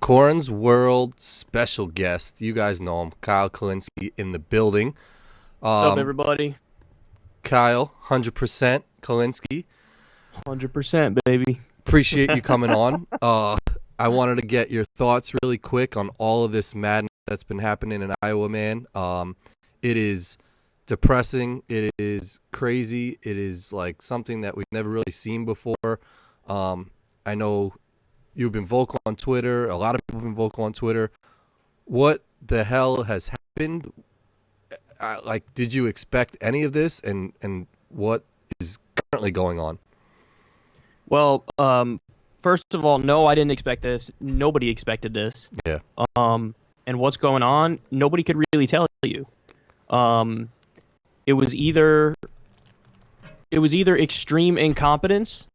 Corins World special guest. You guys know him, Kyle Kulinski in the building. What's up, everybody? Kyle, 100% Kulinski. 100%, baby. Appreciate you coming on. I wanted to get your thoughts really quick on all of this madness that's been happening in Iowa, man. It is depressing. It is crazy. It is like something that we've never really seen before. I know you've been vocal on Twitter. A lot of people have been vocal on Twitter. What the hell has happened? Did you expect any of this? And what is currently going on? Well, first of all, no, I didn't expect this. Nobody expected this. Yeah. And what's going on? Nobody could really tell you. It was either extreme incompetence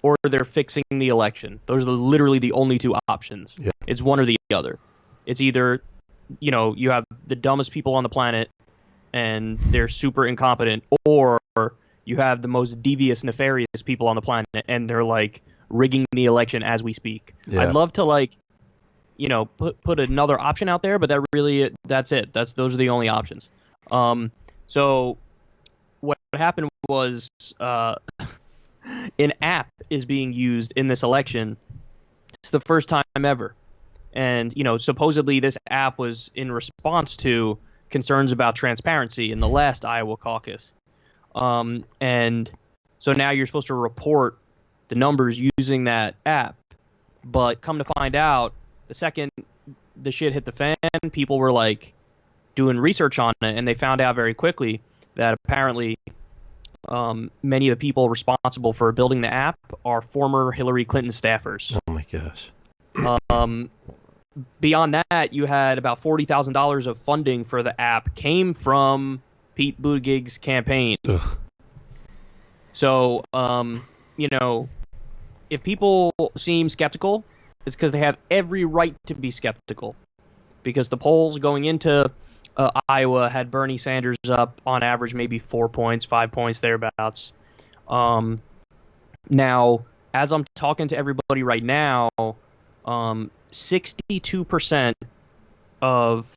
or they're fixing the election. Those are literally the only two options. Yeah. It's one or the other. It's either, you have the dumbest people on the planet and they're super incompetent, or you have the most devious, nefarious people on the planet and they're like rigging the election as we speak. Yeah. I'd love to put another option out there, but that's it. Those are the only options. So what happened was an app is being used in this election. It's the first time ever. And, supposedly this app was in response to concerns about transparency in the last Iowa caucus. And so now you're supposed to report the numbers using that app. But come to find out, the second the shit hit the fan, people were doing research on it, and they found out very quickly that apparently many of the people responsible for building the app are former Hillary Clinton staffers. Oh my gosh. Beyond that, you had about $40,000 of funding for the app came from Pete Buttigieg's campaign. Ugh. So, if people seem skeptical, it's because they have every right to be skeptical. Because the polls going into Iowa had Bernie Sanders up on average maybe 4 points, 5 points, thereabouts. Now, as I'm talking to everybody right now, 62% of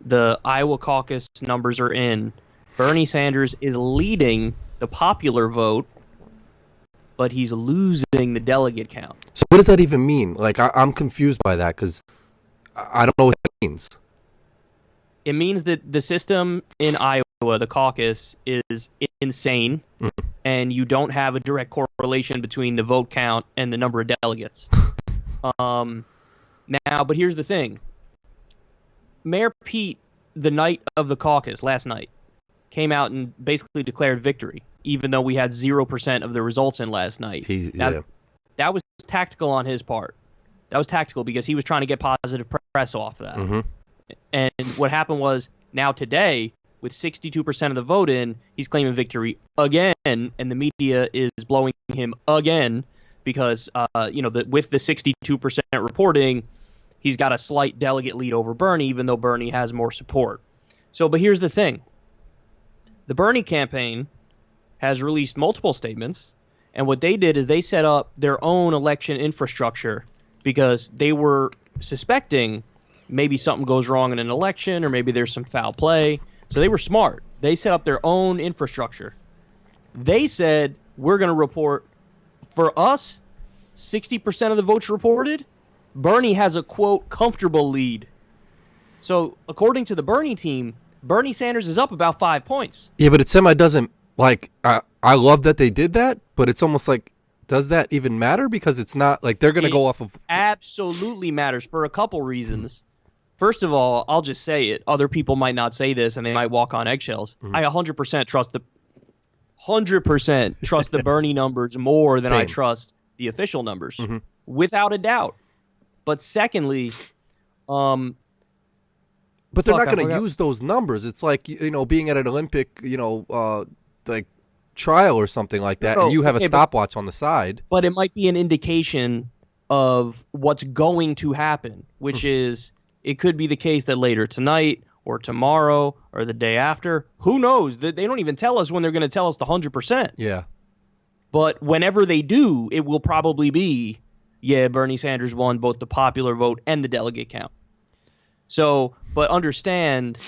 the Iowa caucus numbers are in. Bernie Sanders is leading the popular vote, but he's losing the delegate count. So what does that even mean? I'm confused by that because I don't know what it means. It means that the system in Iowa, the caucus, is insane, and you don't have a direct correlation between the vote count and the number of delegates. Now, but here's the thing. Mayor Pete, the night of the caucus, last night, came out and basically declared victory, even though we had 0% of the results in last night. That was tactical on his part. That was tactical because he was trying to get positive press off that. Mm-hmm. And what happened was, now today, with 62% of the vote in, he's claiming victory again, and the media is blowing him again because, with the 62% reporting, he's got a slight delegate lead over Bernie, even though Bernie has more support. But here's the thing. The Bernie campaign has released multiple statements, and what they did is they set up their own election infrastructure because they were suspecting maybe something goes wrong in an election or maybe there's some foul play. So they were smart. They set up their own infrastructure. They said, we're going to report, for us, 60% of the votes reported, Bernie has a, quote, comfortable lead. So according to the Bernie team, Bernie Sanders is up about 5 points. Yeah, but it doesn't, I love that they did that, but it's almost like, does that even matter? Because it's not, they're going to go off of... Absolutely matters for a couple reasons. First of all, I'll just say it. Other people might not say this, and they might walk on eggshells. I 100% trust the Bernie numbers more than I trust the official numbers, without a doubt. But secondly, but they're not going to use those numbers. It's like being at an Olympic, trial or something like that, and you have a stopwatch on the side. But it might be an indication of what's going to happen, which is it could be the case that later tonight or tomorrow or the day after, who knows? They don't even tell us when they're going to tell us the 100%. Yeah. But whenever they do, it will probably be, yeah, Bernie Sanders won both the popular vote and the delegate count. So, but understand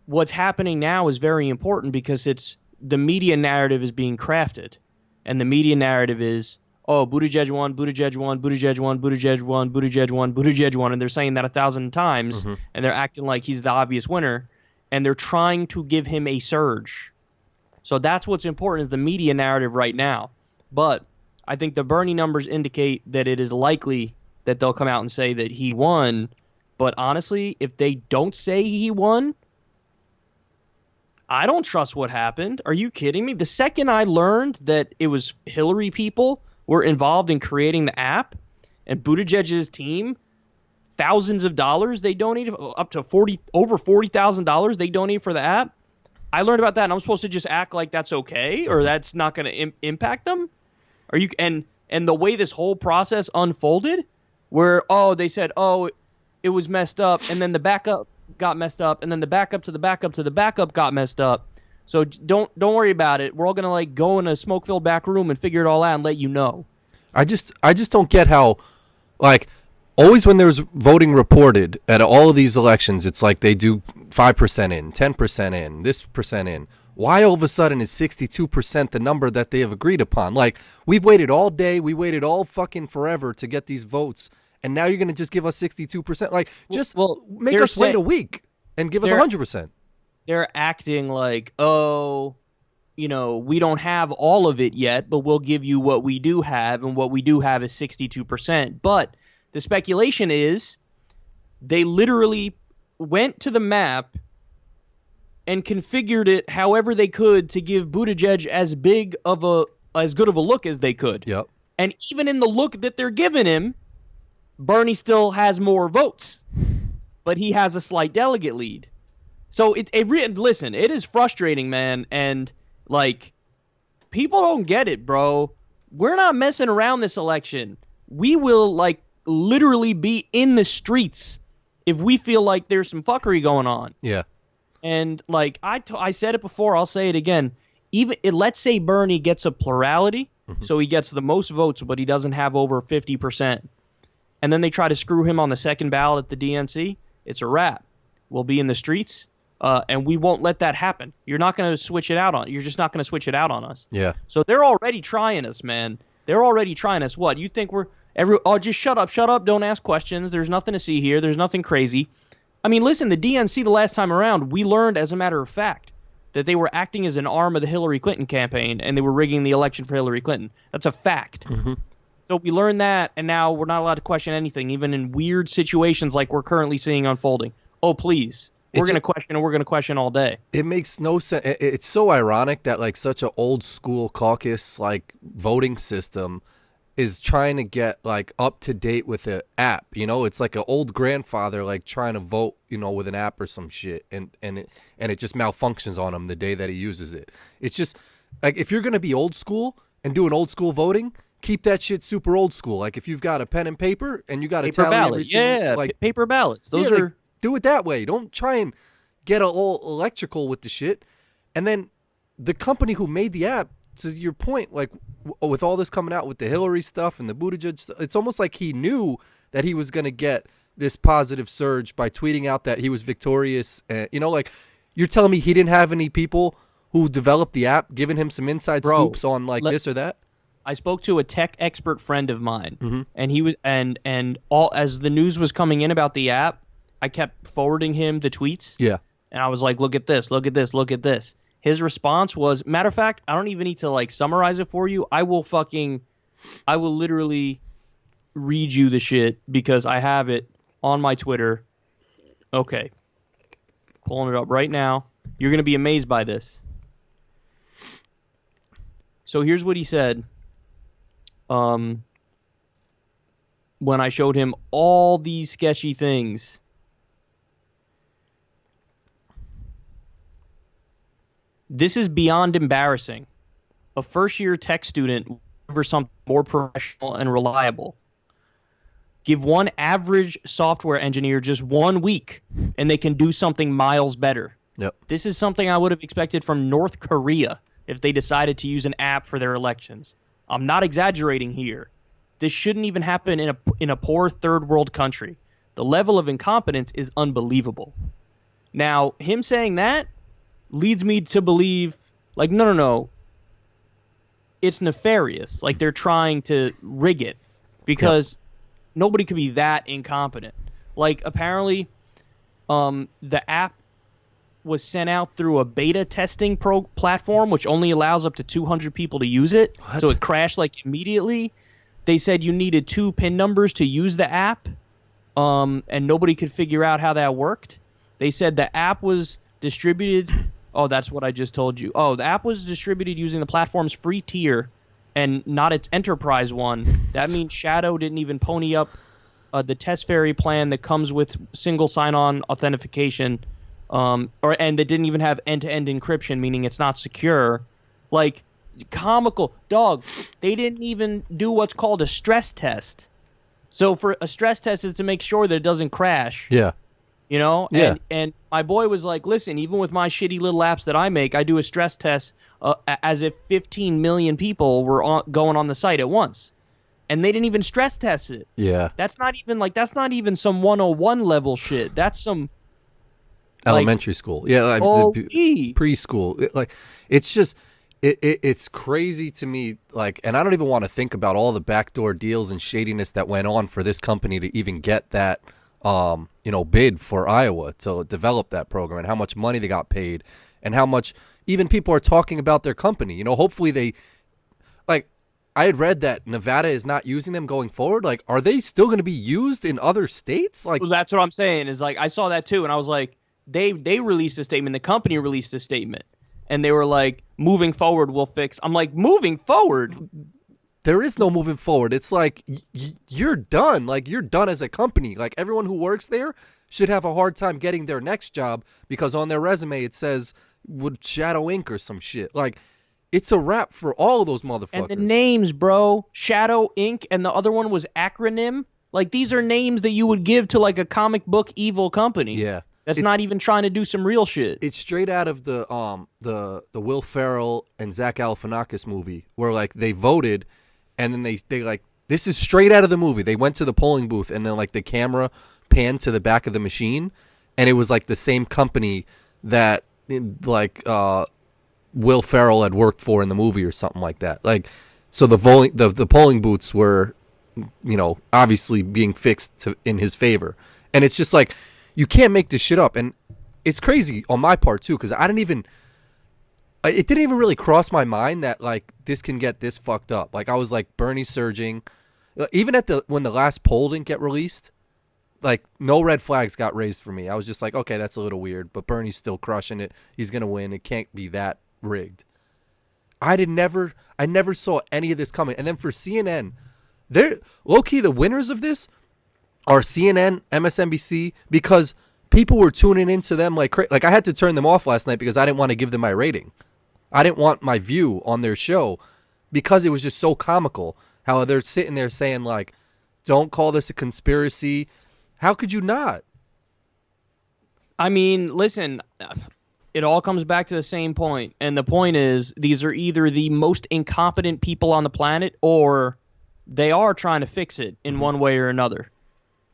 what's happening now is very important because it's the media narrative is being crafted. And the media narrative is, oh, Buttigieg won, Buttigieg won, Buttigieg won, Buttigieg won, Buttigieg won, Buttigieg won. And they're saying that 1,000 times, and they're acting like he's the obvious winner. And they're trying to give him a surge. So that's what's important is the media narrative right now. But I think the Bernie numbers indicate that it is likely that they'll come out and say that he won. But honestly, if they don't say he won, I don't trust what happened. Are you kidding me? The second I learned that it was Hillary people were involved in creating the app and Buttigieg's team, thousands of dollars they donated, up to over $40,000 they donated for the app. I learned about that, and I'm supposed to just act like that's okay or that's not going to impact them. Are you? And the way this whole process unfolded, where they said it was messed up, and then the backup got messed up, and then the backup to the backup to the backup got messed up. So don't worry about it. We're all gonna go in a smoke-filled back room and figure it all out and let you know. I just don't get how, always when there's voting reported at all of these elections, it's like they do 5% in, 10% in, this percent in. Why all of a sudden is 62% the number that they have agreed upon? We've waited all day, we waited all fucking forever to get these votes. And now you're going to just give us 62%? Make us wait a week and give us 100%. They're acting like, we don't have all of it yet, but we'll give you what we do have, and what we do have is 62%. But the speculation is they literally went to the map and configured it however they could to give Buttigieg as good of a look as they could. Yep. And even in the look that they're giving him, Bernie still has more votes, but he has a slight delegate lead. So listen, it is frustrating, man. And people don't get it, bro. We're not messing around this election. We will literally be in the streets if we feel like there's some fuckery going on. Yeah. And I said it before, I'll say it again. Let's say Bernie gets a plurality, so he gets the most votes, but he doesn't have over 50%. And then they try to screw him on the second ballot at the DNC, it's a wrap. We'll be in the streets, and we won't let that happen. You're not going to switch it out on. You're just not going to switch it out on us. Yeah. So they're already trying us, man. They're already trying us. What? You think just shut up, don't ask questions. There's nothing to see here. There's nothing crazy. I mean, listen, the DNC the last time around, we learned, as a matter of fact, that they were acting as an arm of the Hillary Clinton campaign, and they were rigging the election for Hillary Clinton. That's a fact. Mm-hmm. So we learned that, and now we're not allowed to question anything, even in weird situations like we're currently seeing unfolding. Oh, please. We're going to question, and we're going to question all day. It makes no sense. It's so ironic that such an old school caucus voting system is trying to get up to date with an app. It's like an old grandfather trying to vote, with an app or some shit, and it just malfunctions on him the day that he uses it. It's just if you're going to be old school and do an old school voting, keep that shit super old school. If you've got a pen and paper and you got to tally every single, paper ballots. Those are do it that way. Don't try and get all electrical with the shit. And then the company who made the app, to your point, with all this coming out with the Hillary stuff and the Buttigieg stuff, it's almost like he knew that he was going to get this positive surge by tweeting out that he was victorious. You're telling me he didn't have any people who developed the app giving him some inside scoops on this or that? I spoke to a tech expert friend of mine, and he was and all as the news was coming in about the app, I kept forwarding him the tweets. Yeah. And I was like, look at this, look at this, look at this. His response was, matter of fact, I don't even need to summarize it for you. I will literally read you the shit because I have it on my Twitter. Okay. Pulling it up right now. You're going to be amazed by this. So here's what he said. When I showed him all these sketchy things. This is beyond embarrassing. A first-year tech student will deliver something more professional and reliable. Give one average software engineer just 1 week, and they can do something miles better. Yep. This is something I would have expected from North Korea if they decided to use an app for their elections. I'm not exaggerating here. This shouldn't even happen in a poor third world country. The level of incompetence is unbelievable. Now, him saying that leads me to believe, like, no. It's nefarious. Like, they're trying to rig it because nobody could be that incompetent. Like, apparently, the app was sent out through a beta testing platform, which only allows up to 200 people to use it. What? So it crashed, like, immediately. They said you needed 2 PIN numbers to use the app, and nobody could figure out how that worked. They said the app was distributed. Oh, that's what I just told you. Oh, the app was distributed using the platform's free tier and not its enterprise one. That means Shadow didn't even pony up the test fairy plan that comes with single sign-on authentication, and that didn't even have end-to-end encryption, meaning it's not secure. Like, comical. Dog, they didn't even do what's called a stress test. So for a stress test is to make sure that it doesn't crash. Yeah. You know? Yeah. And my boy was like, listen, even with my shitty little apps that I make, I do a stress test as if 15 million people were going on the site at once. And they didn't even stress test it. Yeah. That's not even some 101 level shit. That's some elementary school. Yeah. Like, preschool. It's just, it's crazy to me. Like, and I don't even want to think about all the backdoor deals and shadiness that went on for this company to even get that, bid for Iowa to develop that program, and how much money they got paid, and how much even people are talking about their company. You know, hopefully they, like, I had read that Nevada is not using them going forward. Like, are they still going to be used in other states? Like, well, that's what I'm saying. Is like, I saw that too, and I was like, they released a statement. The company released a statement, and they were like, moving forward, we'll fix. I'm like, moving forward? There is no moving forward. It's like, you're done. Like, you're done as a company. Like, everyone who works there should have a hard time getting their next job because on their resume it says with Shadow Inc. or some shit. Like, it's a wrap for all of those motherfuckers. And the names, bro. Shadow Inc. and the other one was Acronym. Like, these are names that you would give to, like, a comic book evil company. Yeah. That's not even trying to do some real shit. It's straight out of the Will Ferrell and Zach Galifianakis movie where, like, they voted and then they like, this is straight out of the movie. They went to the polling booth and then, like, the camera panned to the back of the machine and it was, like, the same company that, like, Will Ferrell had worked for in the movie or something like that. Like, so the polling booths were, obviously being fixed in his favor. And it's just like, you can't make this shit up. And it's crazy on my part too, because it didn't even really cross my mind that, like, this can get this fucked up. Like, I was like, Bernie surging. Even when the last poll didn't get released, like, no red flags got raised for me. I was just like, okay, that's a little weird, but Bernie's still crushing it. He's gonna win. It can't be that rigged. I never saw any of this coming. And then for CNN, they're low-key the winners of this are CNN, MSNBC, because people were tuning into them like crazy. Like, I had to turn them off last night because I didn't want to give them my rating. I didn't want my view on their show because it was just so comical how they're sitting there saying, like, don't call this a conspiracy. How could you not? I mean, listen, it all comes back to the same point. And the point is, these are either the most incompetent people on the planet or they are trying to fix it in one way or another.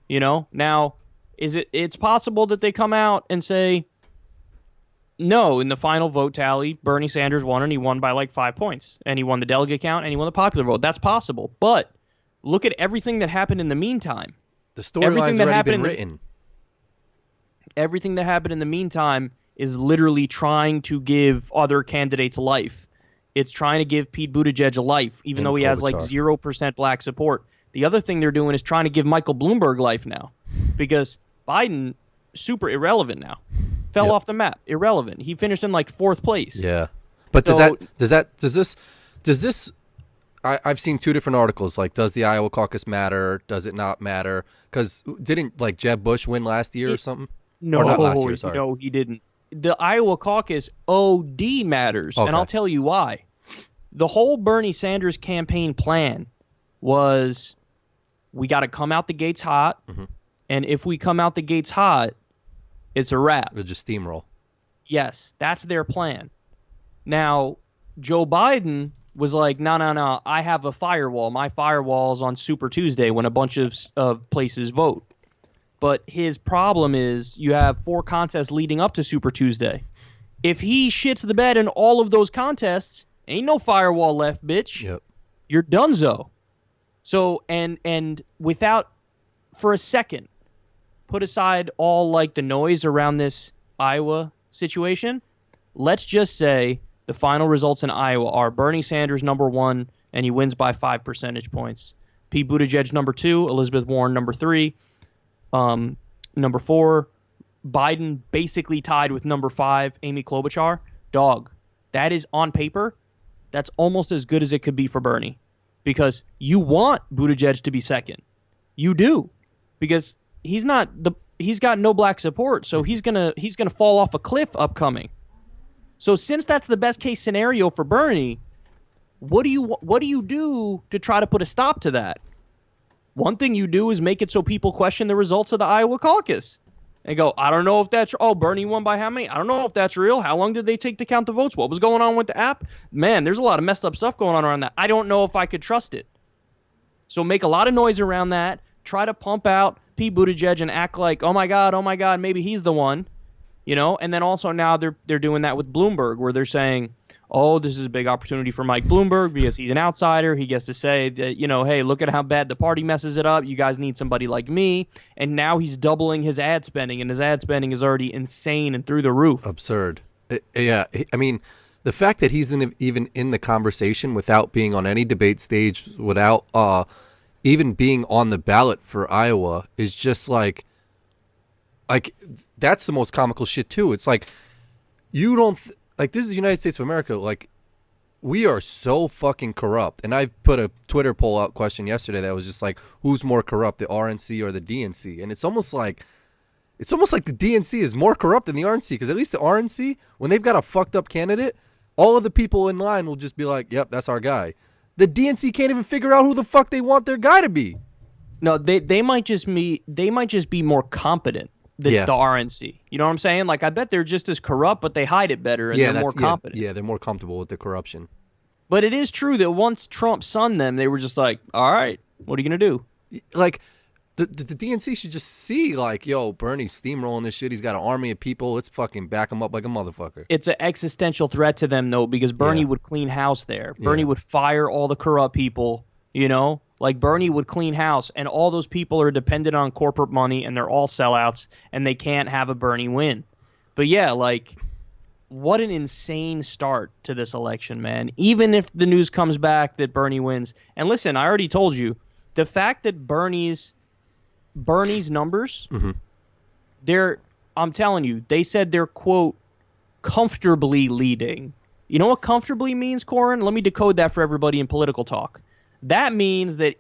You know? Now, it's possible that they come out and say, no, in the final vote tally, Bernie Sanders won, and he won by like 5 points. And he won the delegate count, and he won the popular vote. That's possible. But look at everything that happened in the meantime. The storyline's already been written. Everything that happened in the meantime is literally trying to give other candidates life. It's trying to give Pete Buttigieg a life, even though he has like 0% black support. The other thing they're doing is trying to give Michael Bloomberg life now, because Biden, super irrelevant now. Fell off the map. Irrelevant. He finished in like 4th place. Yeah. But does this I've seen 2 different articles, like, does the Iowa caucus matter? Does it not matter? Because didn't, like, Jeb Bush win last year or something? No, or not last year, sorry. No, he didn't. The Iowa caucus OD matters, and I'll tell you why. The whole Bernie Sanders campaign plan was, we got to come out the gates hot, and if we come out the gates hot, it's a wrap. We'll just steamroll. Yes, that's their plan. Now, Joe Biden was like, no, I have a firewall. My firewall's on Super Tuesday when a bunch of places vote. But his problem is you have 4 contests leading up to Super Tuesday. If he shits the bed in all of those contests, ain't no firewall left, bitch. Yep. You're donezo. So, and without, for a second, put aside all like the noise around this Iowa situation, let's just say the final results in Iowa are Bernie Sanders number 1, and he wins by 5 percentage points. Pete Buttigieg number 2, Elizabeth Warren number 3, number 4, Biden basically tied with number 5, Amy Klobuchar. Dog, that is on paper, that's almost as good as it could be for Bernie, because you want Buttigieg to be second. You do, because he's got no black support, so he's gonna fall off a cliff upcoming. So since that's the best case scenario for Bernie, what do you do to try to put a stop to that? One thing you do is make it so people question the results of the Iowa caucus and go, I don't know if that's, Bernie won by how many? I don't know if that's real. How long did they take to count the votes? What was going on with the app? Man, there's a lot of messed up stuff going on around that. I don't know if I could trust it. So make a lot of noise around that. Try to pump out Pete Buttigieg and act like, oh my God, maybe he's the one. And then also now they're doing that with Bloomberg, where they're saying, oh, this is a big opportunity for Mike Bloomberg because he's an outsider. He gets to say that, hey, look at how bad the party messes it up. You guys need somebody like me. And now he's doubling his ad spending, and his ad spending is already insane and through the roof. Absurd. Yeah. I mean, the fact that he's even in the conversation without being on any debate stage, without even being on the ballot for Iowa is just like that's the most comical shit too. It's like, you don't this is the United States of America. Like, we are so fucking corrupt. And I put a Twitter poll out question yesterday that was just like, who's more corrupt, the RNC or the DNC? And it's almost like the DNC is more corrupt than the RNC, because at least the RNC, when they've got a fucked up candidate, all of the people in line will just be like, yep, that's our guy. The DNC can't even figure out who the fuck they want their guy to be. No, they might just be more competent than the RNC. You know what I'm saying? Like, I bet they're just as corrupt, but they hide it better, and they're more competent. Yeah, they're more comfortable with the corruption. But it is true that once Trump sunned them, they were just like, all right, what are you going to do? Like, the DNC should just see, like, yo, Bernie's steamrolling this shit. He's got an army of people. Let's fucking back him up like a motherfucker. It's an existential threat to them, though, because Bernie would clean house there. Bernie would fire all the corrupt people, Like, Bernie would clean house, and all those people are dependent on corporate money, and they're all sellouts, and they can't have a Bernie win. But yeah, like, what an insane start to this election, man. Even if the news comes back that Bernie wins. And listen, I already told you, the fact that Bernie's numbers, I'm telling you, they said they're, quote, comfortably leading. You know what comfortably means, Corin? Let me decode that for everybody in political talk. That means that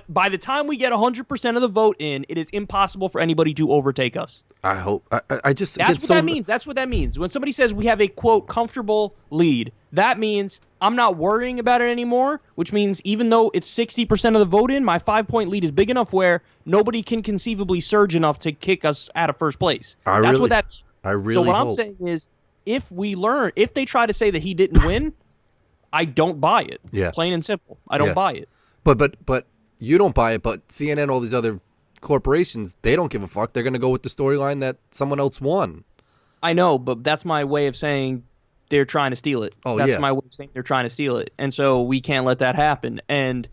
by the time we get 100% of the vote in, it is impossible for anybody to overtake us. I hope. I just. That's what that means. That's what that means. When somebody says we have a, quote, comfortable lead, that means I'm not worrying about it anymore, which means even though it's 60% of the vote in, my 5-point lead is big enough where nobody can conceivably surge enough to kick us out of first place. That's what that means. I really So what hope. I'm saying is, if they try to say that he didn't win, I don't buy it. Yeah. Plain and simple. I don't buy it. But you don't buy it, but CNN, all these other corporations, they don't give a fuck. They're going to go with the storyline that someone else won. I know, but that's my way of saying they're trying to steal it. That's my way of saying they're trying to steal it. And so we can't let that happen. And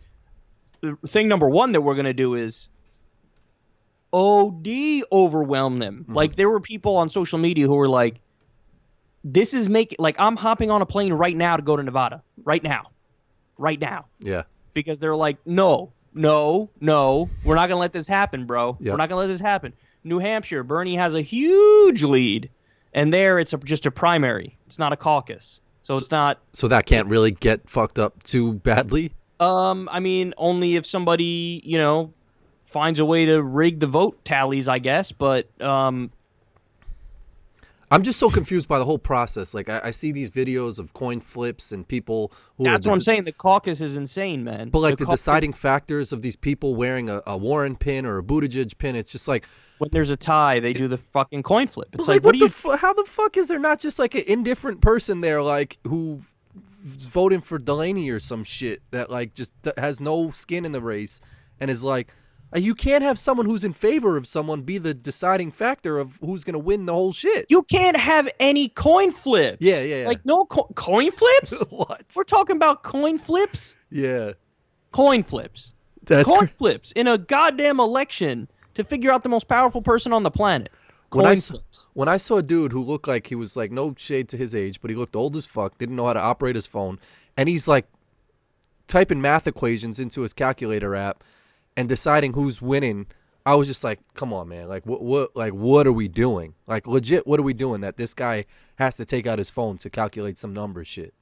thing number one that we're going to do is OD overwhelm them. Mm-hmm. Like, there were people on social media who were like, this is I'm hopping on a plane right now to go to Nevada. Right now. Yeah. Because they're like, no, we're not going to let this happen, bro. Yep. We're not going to let this happen. New Hampshire, Bernie has a huge lead. And there it's just a primary. It's not a caucus. So it's not. So that can't really get fucked up too badly? I mean, only if somebody, finds a way to rig the vote tallies, I guess. But I'm just so confused by the whole process. Like, I see these videos of coin flips and people who That's what I'm saying. The caucus is insane, man. But, like, the deciding factors of these people wearing a Warren pin or a Buttigieg pin, it's just like... When there's a tie, they do the fucking coin flip. It's like what do you... How the fuck is there not just, like, an indifferent person there, like, who voting for Delaney or some shit that like just has no skin in the race and is like, you can't have someone who's in favor of someone be the deciding factor of who's going to win the whole shit. You can't have any coin flips. Yeah. Like, no coin flips? What? We're talking about coin flips? Yeah. Coin flips. Coin flips in a goddamn election to figure out the most powerful person on the planet. When I saw a dude who looked like he was like, no shade to his age, but he looked old as fuck, didn't know how to operate his phone, and he's like typing math equations into his calculator app and deciding who's winning, I was just like, come on, man. Like, what are we doing? Like, legit, what are we doing that this guy has to take out his phone to calculate some number shit?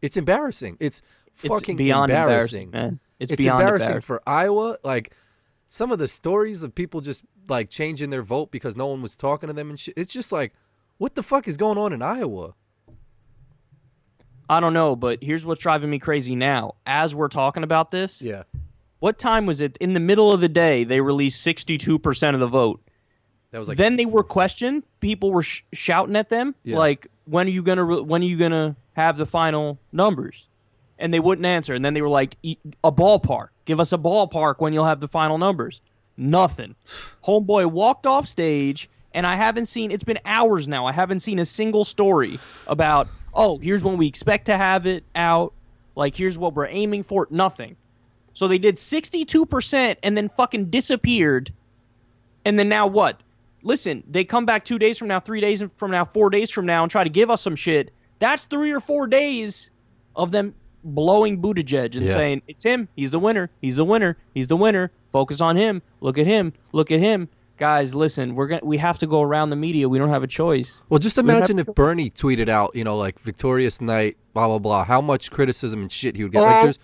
It's embarrassing. It's fucking beyond embarrassing, man. It's beyond embarrassing embarrassing for Iowa. Like, some of the stories of people just, like, changing their vote because no one was talking to them and shit. It's just like, what the fuck is going on in Iowa? I don't know, but here's what's driving me crazy now. As we're talking about this, Yeah. what time was it? In the middle of the day, they released 62% of the vote. That was like. Then they were questioned. People were shouting at them, like, when are you gonna have the final numbers? And they wouldn't answer. And then they were like, a ballpark. Give us a ballpark when you'll have the final numbers. Nothing. Homeboy walked off stage, and I haven't seen. It's been hours now. I haven't seen a single story about, oh, here's when we expect to have it out. Like, here's what we're aiming for. Nothing. So they did 62% and then fucking disappeared. And then now what? Listen, they come back 2 days from now, 3 days from now, 4 days from now and try to give us some shit. That's 3 or 4 days of them blowing Buttigieg and saying, it's him. He's the winner. He's the winner. He's the winner. Focus on him. Look at him. Look at him. Guys, listen, we have to go around the media. We don't have a choice. Well, just imagine if Bernie tweeted out, like, victorious night, blah, blah, blah, how much criticism and shit he would get. Like,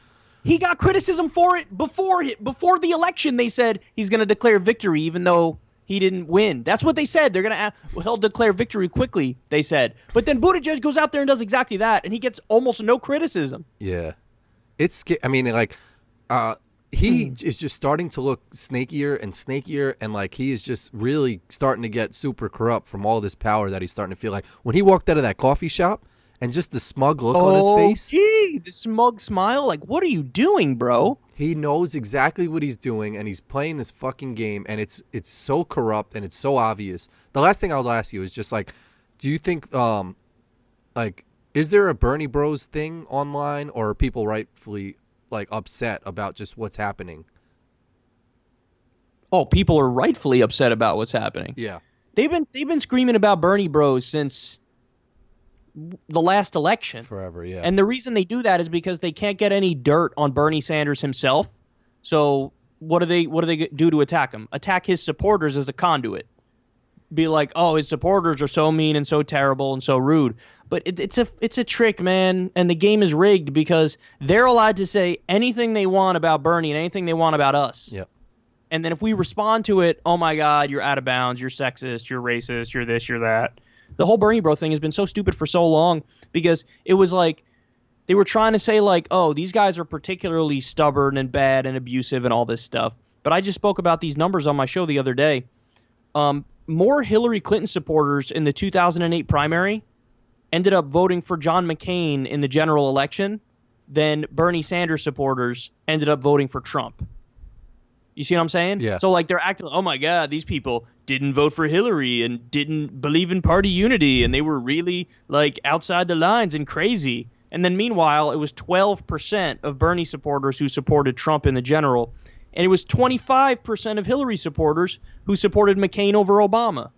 he got criticism for it before the election. They said he's going to declare victory even though he didn't win. That's what they said. They're going to he'll declare victory quickly, they said. But then Buttigieg goes out there and does exactly that, and he gets almost no criticism. Yeah. I mean, like, he is just starting to look snakier and snakier, and, like, he is just really starting to get super corrupt from all this power that he's starting to feel like. When he walked out of that coffee shop, and just the smug look on his face. Gee, the smug smile. Like, what are you doing, bro? He knows exactly what he's doing, and he's playing this fucking game, and it's so corrupt, and it's so obvious. The last thing I'll ask you is just, like, do you think, like, is there a Bernie Bros thing online, or are people rightfully, like, upset about just what's happening? Oh, people are rightfully upset about what's happening. Yeah. They've been screaming about Bernie Bros since the last election. Forever, yeah. And the reason they do that is because they can't get any dirt on Bernie Sanders himself. So what do they do to attack him? Attack his supporters as a conduit. Be like, oh, his supporters are so mean and so terrible and so rude. But it's a trick, man, and the game is rigged because they're allowed to say anything they want about Bernie and anything they want about us. Yep. And then if we respond to it, oh my God, you're out of bounds, you're sexist, you're racist, you're this, you're that. The whole Bernie bro thing has been so stupid for so long because it was like they were trying to say like, oh, these guys are particularly stubborn and bad and abusive and all this stuff. But I just spoke about these numbers on my show the other day. More Hillary Clinton supporters in the 2008 primary ended up voting for John McCain in the general election than Bernie Sanders supporters ended up voting for Trump. You see what I'm saying? Yeah. So, like, they're acting, oh, my God, these people didn't vote for Hillary and didn't believe in party unity, and they were really, like, outside the lines and crazy. And then, meanwhile, it was 12% of Bernie supporters who supported Trump in the general, and it was 25% of Hillary supporters who supported McCain over Obama.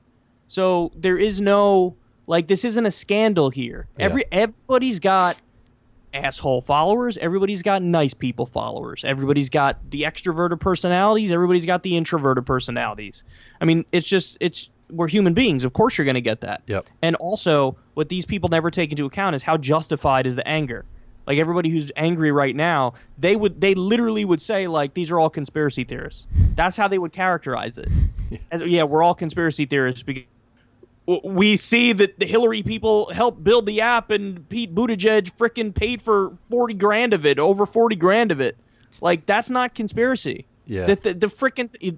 So there is no, like, this isn't a scandal here. Yeah. Everybody's got asshole followers. Everybody's got nice people followers. Everybody's got the extroverted personalities. Everybody's got the introverted personalities. I mean, we're human beings. Of course you're going to get that. Yep. And also, what these people never take into account is how justified is the anger. Like, everybody who's angry right now, they literally would say, like, these are all conspiracy theorists. That's how they would characterize it. Yeah, we're all conspiracy theorists because we see that the Hillary people helped build the app and Pete Buttigieg frickin' paid for 40 grand of it, over 40 grand of it. Like, that's not conspiracy. Yeah. The frickin'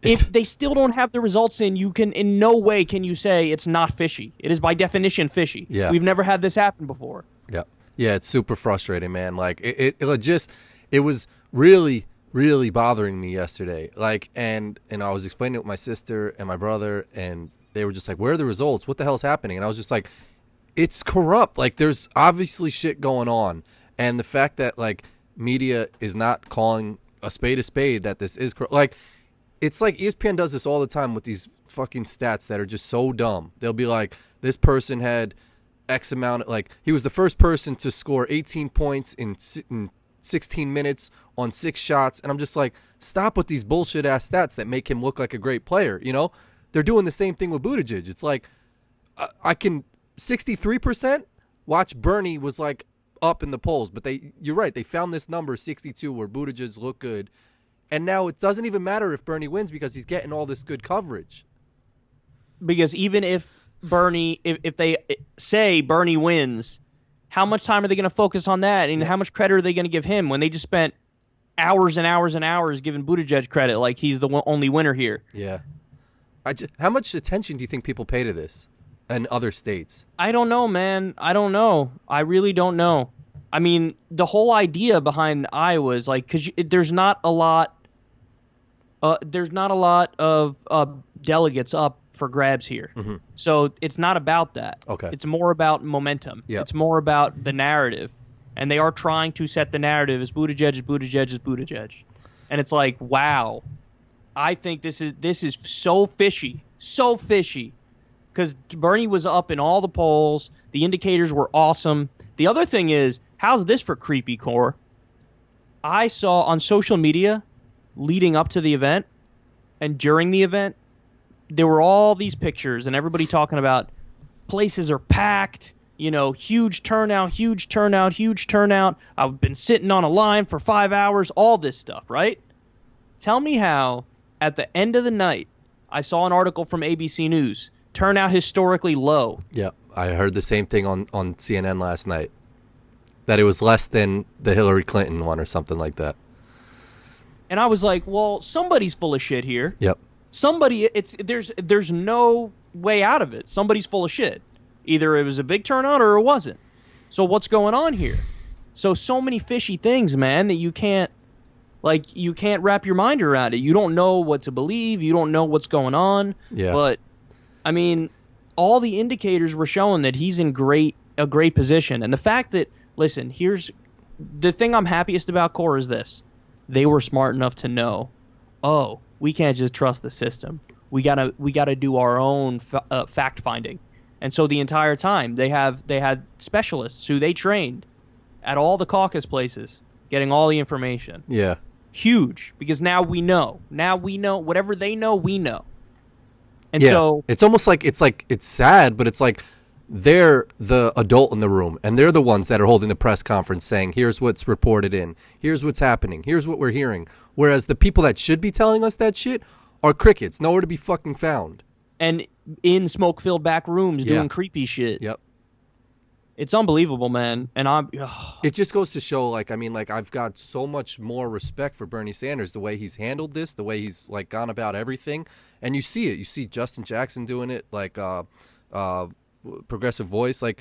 if they still don't have the results in no way can you say it's not fishy. It is by definition fishy. Yeah. We've never had this happen before. Yeah. Yeah, it's super frustrating, man. Like it was really, really bothering me yesterday. Like, and I was explaining it with my sister and my brother, and they were just like, where are the results? What the hell's happening? And I was just like, it's corrupt. Like, there's obviously shit going on. And the fact that, like, media is not calling a spade, that this is corrupt. Like, it's like ESPN does this all the time with these fucking stats that are just so dumb. They'll be like, this person had X amount, like, he was the first person to score 18 points in 16 minutes on 6 shots. And I'm just like, stop with these bullshit-ass stats that make him look like a great player, you know? They're doing the same thing with Buttigieg. It's like, I can 63% watch Bernie was like up in the polls, but you're right, they found this number 62 where Buttigieg looked good, and now it doesn't even matter if Bernie wins because he's getting all this good coverage. Because even if Bernie, if they say Bernie wins, how much time are they going to focus on that, and how much credit are they going to give him when they just spent hours and hours and hours giving Buttigieg credit like he's the only winner here? Yeah. How much attention do you think people pay to this in other states? I don't know, man. I don't know. I really don't know. I mean, the whole idea behind Iowa is like, because there's not a lot of delegates up for grabs here. Mm-hmm. So it's not about that. Okay. It's more about momentum. Yep. It's more about the narrative. And they are trying to set the narrative as Buttigieg is Buttigieg is Buttigieg. And it's like, wow. I think this is so fishy, because Bernie was up in all the polls. The indicators were awesome. The other thing is, how's this for creepy core? I saw on social media leading up to the event and during the event, there were all these pictures and everybody talking about places are packed, you know, huge turnout. I've been sitting on a line for 5 hours, all this stuff, right? Tell me how, at the end of the night, I saw an article from ABC News, turnout historically low. Yeah, I heard the same thing on CNN last night, that it was less than the Hillary Clinton one or something like that. And I was like, well, somebody's full of shit here. Yep. There's no way out of it. Somebody's full of shit. Either it was a big turnout or it wasn't. So what's going on here? So many fishy things, man, that you can't wrap your mind around it. You don't know what to believe. You don't know what's going on. Yeah. But, I mean, all the indicators were showing that he's in a great position. And the fact that, listen, here's the thing I'm happiest about, Core, is this. They were smart enough to know, oh, we can't just trust the system. We gotta do our own fact finding. And so the entire time they had specialists who they trained at all the caucus places, getting all the information. Yeah. Huge, because now we know. Now we know whatever they know, we know. And yeah. So it's almost like it's sad, but it's like they're the adult in the room, and they're the ones that are holding the press conference saying, here's what's reported in, here's what's happening, here's what we're hearing. Whereas the people that should be telling us that shit are crickets, nowhere to be fucking found. And in smoke-filled back rooms doing creepy shit. Yep. It's unbelievable, man. And it just goes to show, like, I mean, like, I've got so much more respect for Bernie Sanders, the way he's handled this, the way he's, like, gone about everything. And you see it. You see Justin Jackson doing it, like, Progressive Voice, like,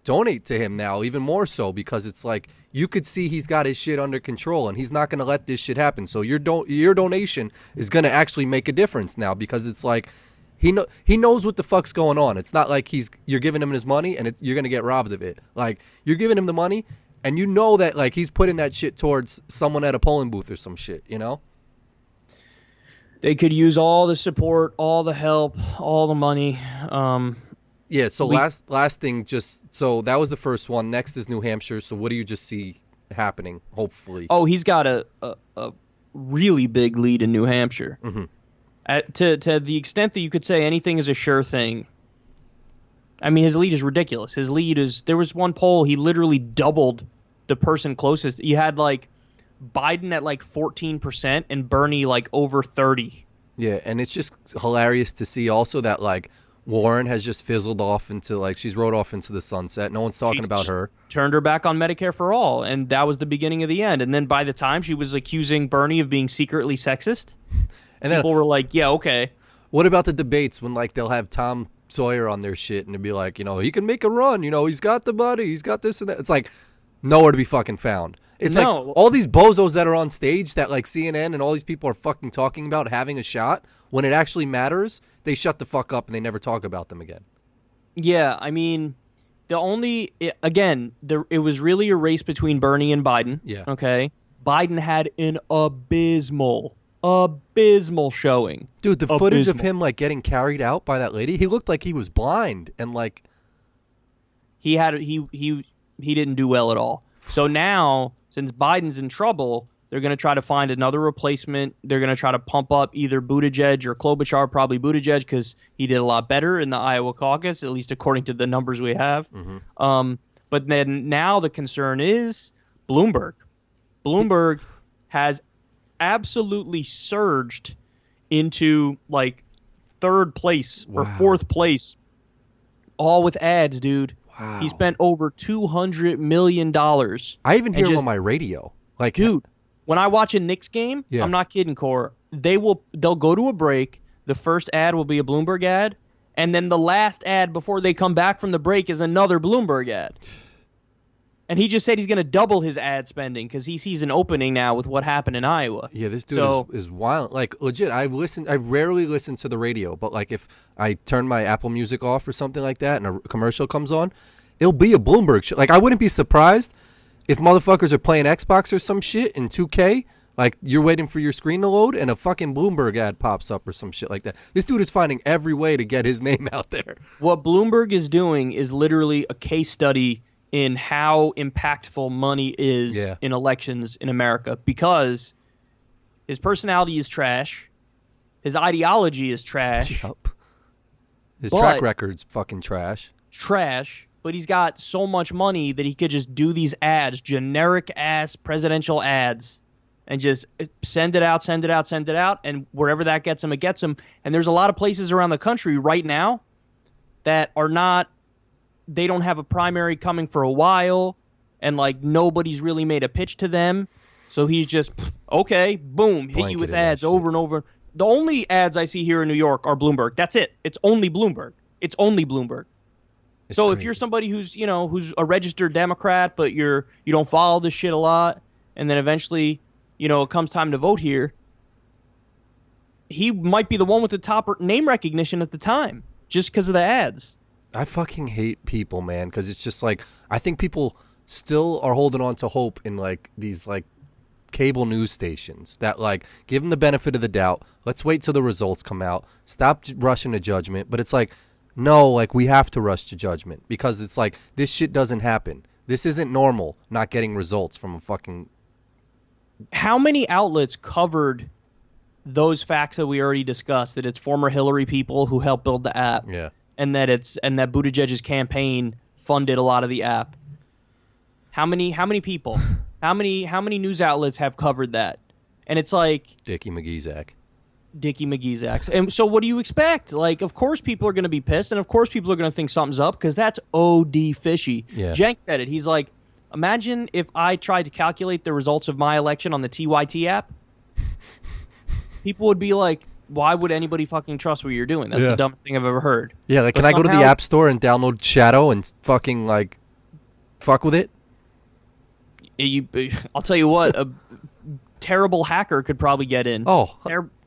donate to him now even more so, because it's like you could see he's got his shit under control and he's not going to let this shit happen. So your donation is going to actually make a difference now, because it's like he knows what the fuck's going on. It's not like you're giving him his money and you're going to get robbed of it. Like, you're giving him the money and you know that, like, he's putting that shit towards someone at a polling booth or some shit, you know? They could use all the support, all the help, all the money. Yeah, so last thing, so that was the first one. Next is New Hampshire. So what do you just see happening, hopefully? Oh, he's got a really big lead in New Hampshire. Mm-hmm. To the extent that you could say anything is a sure thing. I mean, his lead is ridiculous. His lead is, there was one poll, he literally doubled the person closest. You had, like, Biden at, like, 14% and Bernie, like, over 30. Yeah, and it's just hilarious to see also that, like, Warren has just fizzled off into, like, she's rode off into the sunset. No one's talking about her. Turned her back on Medicare for all, and that was the beginning of the end. And then by the time she was accusing Bernie of being secretly sexist. And then people were like, yeah, okay. what about the debates when like they'll have Tom Sawyer on their shit and they'll be like, he can make a run, he's got the money, he's got this and that. It's like nowhere to be fucking found. It's like all these bozos that are on stage that like CNN and all these people are fucking talking about having a shot, when it actually matters, they shut the fuck up and they never talk about them again. Yeah, I mean, it was really a race between Bernie and Biden. Yeah. Okay. Biden had an abysmal showing. Dude, the footage of him like getting carried out by that lady, he looked like he was blind and like he didn't do well at all. So now, since Biden's in trouble, they're going to try to find another replacement. They're going to try to pump up either Buttigieg or Klobuchar, probably Buttigieg, because he did a lot better in the Iowa caucus, at least according to the numbers we have. Mm-hmm. But then now the concern is Bloomberg. Bloomberg has absolutely surged into like third place or fourth place, all with ads, dude. Wow. He spent over $200 million. I even hear him on my radio. Like, dude, when I watch a Knicks game, I'm not kidding, Cor, they'll go to a break. The first ad will be a Bloomberg ad, and then the last ad before they come back from the break is another Bloomberg ad. And he just said he's going to double his ad spending because he sees an opening now with what happened in Iowa. Yeah, this dude is wild. Like, legit, I rarely listen to the radio, but like if I turn my Apple Music off or something like that and a commercial comes on, it'll be a Bloomberg show. Like, I wouldn't be surprised if motherfuckers are playing Xbox or some shit in 2K, like you're waiting for your screen to load and a fucking Bloomberg ad pops up or some shit like that. This dude is finding every way to get his name out there. What Bloomberg is doing is literally a case study in how impactful money is in elections in America, because his personality is trash, his ideology is trash. Yep. His track record's fucking trash. But he's got so much money that he could just do these ads, generic ass presidential ads, and just send it out, and wherever that gets him, it gets him. And there's a lot of places around the country right now that are not, they don't have a primary coming for a while, and like nobody's really made a pitch to them. So he's just, okay, boom, hit you with ads over and over. The only ads I see here in New York are Bloomberg. That's it. It's only Bloomberg. So if you're somebody who's a registered Democrat, but you don't follow this shit a lot, and then eventually, it comes time to vote here, he might be the one with the top name recognition at the time, just because of the ads. I fucking hate people, man, because it's just like, I think people still are holding on to hope in like these like cable news stations that like give them the benefit of the doubt. Let's wait till the results come out. Stop rushing to judgment. But it's like, no, like we have to rush to judgment because it's like this shit doesn't happen. This isn't normal, not getting results from a fucking... How many outlets covered those facts that we already discussed, that it's former Hillary people who helped build the app? Yeah. And that Buttigieg's campaign funded a lot of the app. How many people? How many news outlets have covered that? And it's like Dickie McGeezack. And so what do you expect? Like, of course people are going to be pissed, and of course people are going to think something's up, because that's OD fishy. Yeah. Jenk said it. He's like, imagine if I tried to calculate the results of my election on the TYT app. People would be like, why would anybody fucking trust what you're doing? That's the dumbest thing I've ever heard. Yeah, like, can I go to the App Store and download Shadow and fucking, like, fuck with it? I'll tell you what, a terrible hacker could probably get in. Oh.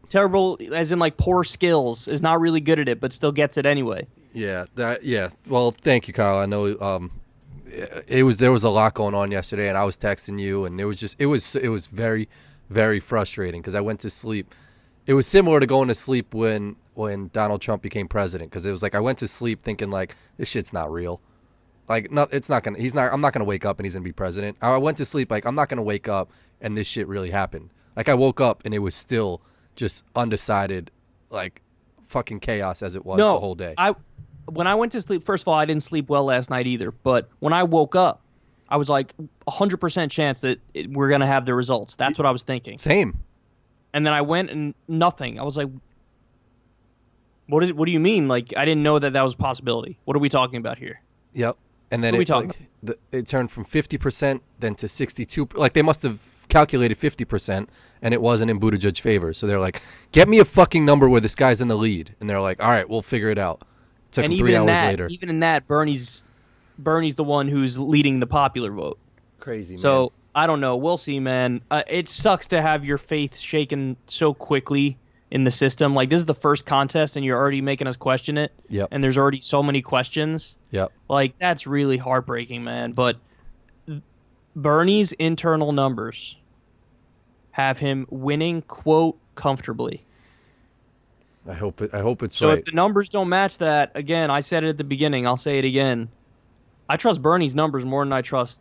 Terrible, as in, like, poor skills, is not really good at it, but still gets it anyway. Yeah, Well, thank you, Kyle. I know there was a lot going on yesterday, and I was texting you, and it was very, very frustrating because I went to sleep. It was similar to going to sleep when Donald Trump became president, because it was like I went to sleep thinking like this shit's not real. Like, no, I'm not gonna wake up and he's gonna be president. I went to sleep like I'm not gonna wake up and this shit really happened. Like I woke up and it was still just undecided, like fucking chaos as it was the whole day. When I went to sleep, first of all, I didn't sleep well last night either. But when I woke up, I was like 100% chance that we're gonna have the results. That's what I was thinking. Same. And then I went and nothing. I was like, what do you mean? Like, I didn't know that was a possibility. What are we talking about here? Yep. And then it turned from 50% then to 62%. Like, they must have calculated 50%, and it wasn't in Buttigieg's favor. So they're like, get me a fucking number where this guy's in the lead. And they're like, all right, we'll figure it out. Took him 3 hours later. Even in that, Bernie's the one who's leading the popular vote. Crazy, man. So, I don't know. We'll see, man. It sucks to have your faith shaken so quickly in the system. Like, this is the first contest, and you're already making us question it. Yep. And there's already so many questions. Yep. Like, that's really heartbreaking, man. But Bernie's internal numbers have him winning, quote, comfortably. I hope it's so right. If the numbers don't match that, again, I said it at the beginning, I'll say it again. I trust Bernie's numbers more than I trust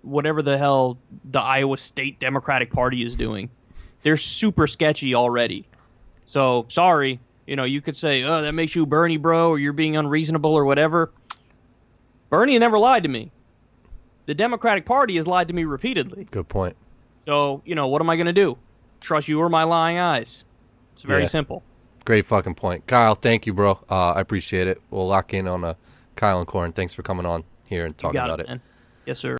whatever the hell the Iowa State Democratic Party is doing. They're super sketchy already. So, sorry, you could say, oh, that makes you Bernie, bro, or you're being unreasonable or whatever. Bernie never lied to me. The Democratic Party has lied to me repeatedly. Good point. So, what am I going to do? Trust you or my lying eyes? It's very simple. Great fucking point. Kyle, thank you, bro. I appreciate it. We'll lock in on Kyle and Corin. Thanks for coming on here and talking about it. Man. Yes, sir.